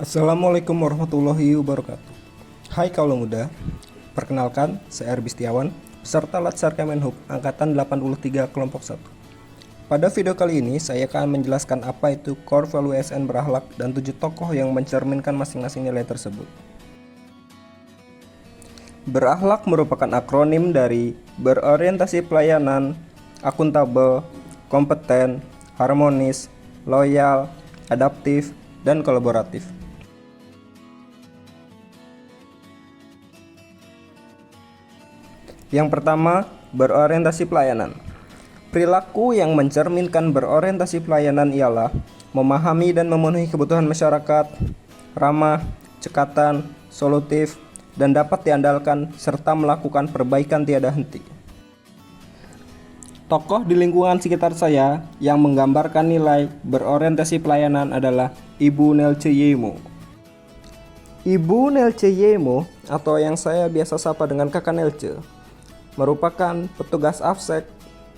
Assalamualaikum warahmatullahi wabarakatuh. Hai kaula muda, perkenalkan saya Arbi Setiawan, peserta Latsar Kemenhub Angkatan 83 Kelompok 1. Pada video kali ini saya akan menjelaskan apa itu Core Value ASN berakhlak dan 7 tokoh yang mencerminkan masing-masing nilai tersebut. Berakhlak merupakan akronim dari berorientasi pelayanan, akuntabel, kompeten, harmonis, loyal, adaptif, dan kolaboratif. Yang pertama, berorientasi pelayanan. Perilaku yang mencerminkan berorientasi pelayanan ialah memahami dan memenuhi kebutuhan masyarakat, ramah, cekatan, solutif, dan dapat diandalkan serta melakukan perbaikan tiada henti. Tokoh di lingkungan sekitar saya yang menggambarkan nilai berorientasi pelayanan adalah Ibu Nelce Yemo. Ibu Nelce Yemo, atau yang saya biasa sapa dengan Kakak Nelce, merupakan petugas AFSEK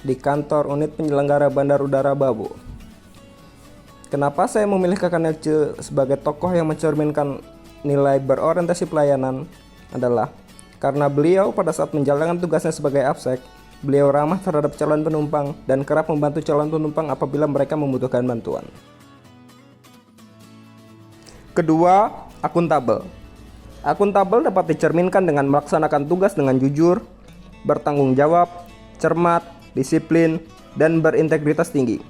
di kantor unit penyelenggara Bandar Udara Babo. Kenapa saya memilih Kakak Nelce sebagai tokoh yang mencerminkan nilai berorientasi pelayanan adalah karena beliau pada saat menjalankan tugasnya sebagai AFSEK, beliau ramah terhadap calon penumpang dan kerap membantu calon penumpang apabila mereka membutuhkan bantuan. Kedua, akuntabel. Akuntabel dapat dicerminkan dengan melaksanakan tugas dengan jujur, bertanggung jawab, cermat, disiplin, dan berintegritas tinggi.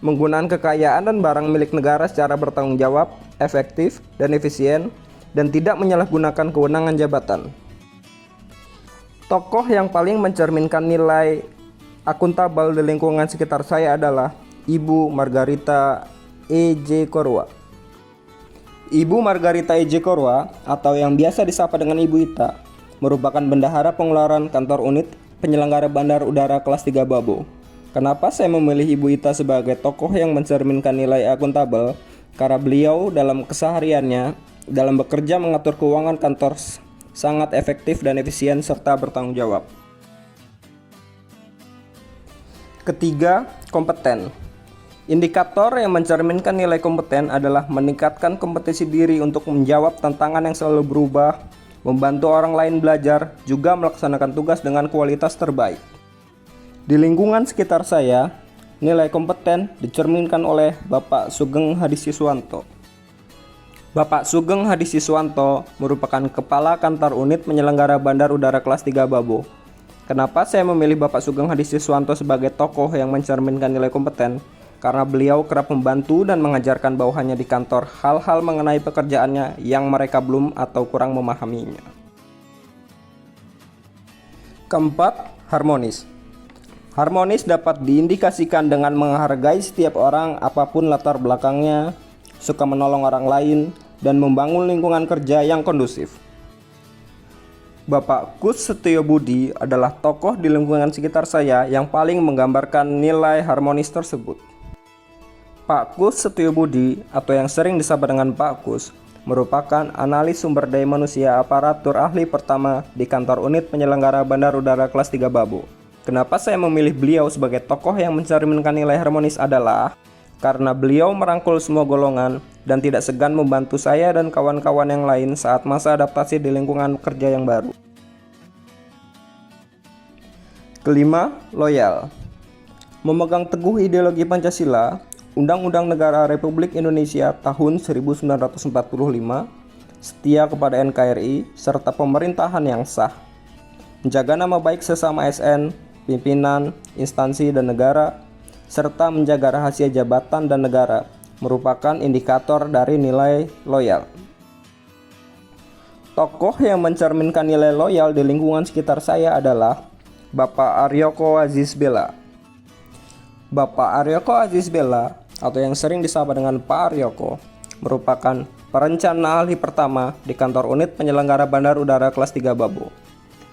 Menggunakan kekayaan dan barang milik negara secara bertanggung jawab, efektif, dan efisien, dan tidak menyalahgunakan kewenangan jabatan. Tokoh yang paling mencerminkan nilai akuntabel di lingkungan sekitar saya adalah Ibu Margarita E.J. Korwa. Ibu Margarita E.J. Korwa, atau yang biasa disapa dengan Ibu Ita, merupakan bendahara pengeluaran kantor unit penyelenggara Bandar Udara kelas 3 Babo. Kenapa saya memilih Ibu Ita sebagai tokoh yang mencerminkan nilai akuntabel? Karena beliau dalam kesehariannya dalam bekerja mengatur keuangan kantor sangat efektif dan efisien serta bertanggung jawab. Ketiga, kompeten. Indikator yang mencerminkan nilai kompeten adalah meningkatkan kompetensi diri untuk menjawab tantangan yang selalu berubah, membantu orang lain belajar, juga melaksanakan tugas dengan kualitas terbaik. Di lingkungan sekitar saya, nilai kompeten dicerminkan oleh Bapak Sugeng Hadi Siswanto. Bapak Sugeng Hadi Siswanto merupakan Kepala Kantor Unit Penyelenggara Bandar Udara kelas 3 Babo. Kenapa saya memilih Bapak Sugeng Hadi Siswanto sebagai tokoh yang mencerminkan nilai kompeten? Karena beliau kerap membantu dan mengajarkan bawahannya di kantor hal-hal mengenai pekerjaannya yang mereka belum atau kurang memahaminya. Keempat, harmonis. Harmonis dapat diindikasikan dengan menghargai setiap orang apapun latar belakangnya, suka menolong orang lain, dan membangun lingkungan kerja yang kondusif. Bapak Kus Setio Budi adalah tokoh di lingkungan sekitar saya yang paling menggambarkan nilai harmonis tersebut. Pak Kus Setio Budi, atau yang sering disapa dengan Pak Kus, merupakan analis sumber daya manusia aparatur ahli pertama di kantor unit penyelenggara Bandar Udara kelas 3 Babo. Kenapa saya memilih beliau sebagai tokoh yang mencerminkan nilai harmonis adalah karena beliau merangkul semua golongan dan tidak segan membantu saya dan kawan-kawan yang lain saat masa adaptasi di lingkungan kerja yang baru. Kelima, loyal. Memegang teguh ideologi Pancasila, Undang-Undang Negara Republik Indonesia tahun 1945, setia kepada NKRI, serta pemerintahan yang sah, menjaga nama baik sesama ASN, pimpinan, instansi, dan negara, serta menjaga rahasia jabatan dan negara, merupakan indikator dari nilai loyal. Tokoh yang mencerminkan nilai loyal di lingkungan sekitar saya adalah Bapak Aryoko Aziz Bella. Bapak Aryoko Aziz Bella, atau yang sering disapa dengan Pak Aryoko, merupakan perencana ahli pertama di kantor unit penyelenggara Bandar Udara kelas 3 Babo.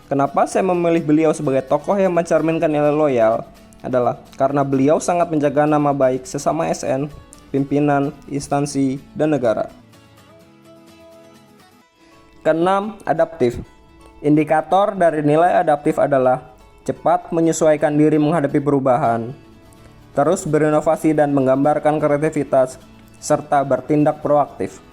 Kenapa saya memilih beliau sebagai tokoh yang mencerminkan nilai loyal? Adalah karena beliau sangat menjaga nama baik sesama ASN, pimpinan, instansi, dan negara. Keenam, adaptif. Indikator dari nilai adaptif adalah cepat menyesuaikan diri menghadapi perubahan, terus berinovasi dan menggambarkan kreativitas, serta bertindak proaktif.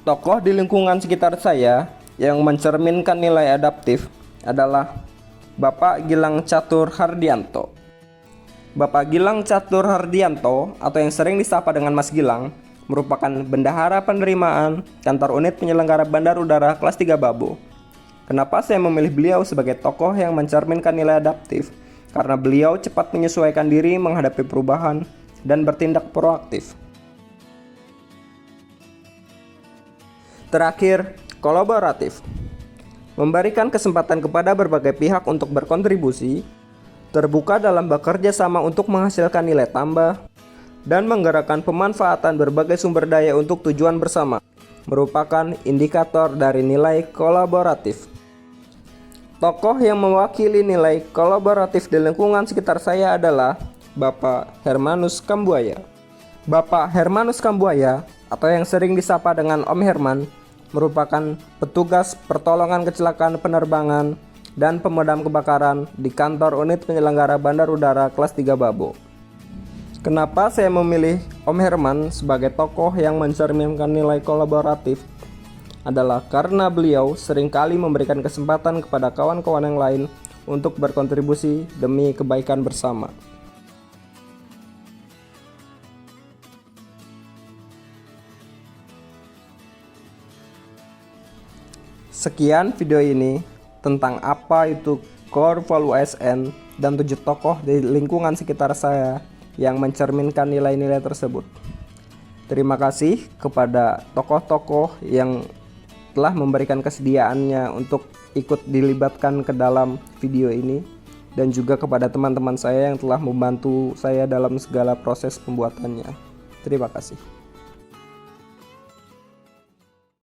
Tokoh di lingkungan sekitar saya yang mencerminkan nilai adaptif adalah Bapak Gilang Catur Hardianto. Bapak Gilang Catur Hardianto atau yang sering disapa dengan Mas Gilang merupakan bendahara penerimaan kantor unit penyelenggara Bandar Udara kelas 3 Babo. Kenapa saya memilih beliau sebagai tokoh yang mencerminkan nilai adaptif? Karena beliau cepat menyesuaikan diri menghadapi perubahan dan bertindak proaktif. Terakhir, kolaboratif. Memberikan kesempatan kepada berbagai pihak untuk berkontribusi, terbuka dalam bekerja sama untuk menghasilkan nilai tambah, dan menggerakkan pemanfaatan berbagai sumber daya untuk tujuan bersama, merupakan indikator dari nilai kolaboratif. Tokoh yang mewakili nilai kolaboratif di lingkungan sekitar saya adalah Bapak Hermanus Kambuaya. Bapak Hermanus Kambuaya, atau yang sering disapa dengan Om Herman, merupakan petugas pertolongan kecelakaan penerbangan dan pemadam kebakaran di kantor unit penyelenggara Bandar Udara kelas 3 Babo. Kenapa saya memilih Om Herman sebagai tokoh yang mencerminkan nilai kolaboratif? Adalah karena beliau seringkali memberikan kesempatan kepada kawan-kawan yang lain untuk berkontribusi demi kebaikan bersama. Sekian video ini tentang apa itu core value ASN dan 7 tokoh di lingkungan sekitar saya yang mencerminkan nilai-nilai tersebut. Terima kasih kepada tokoh-tokoh yang telah memberikan kesediaannya untuk ikut dilibatkan ke dalam video ini, dan juga kepada teman-teman saya yang telah membantu saya dalam segala proses pembuatannya. Terima kasih.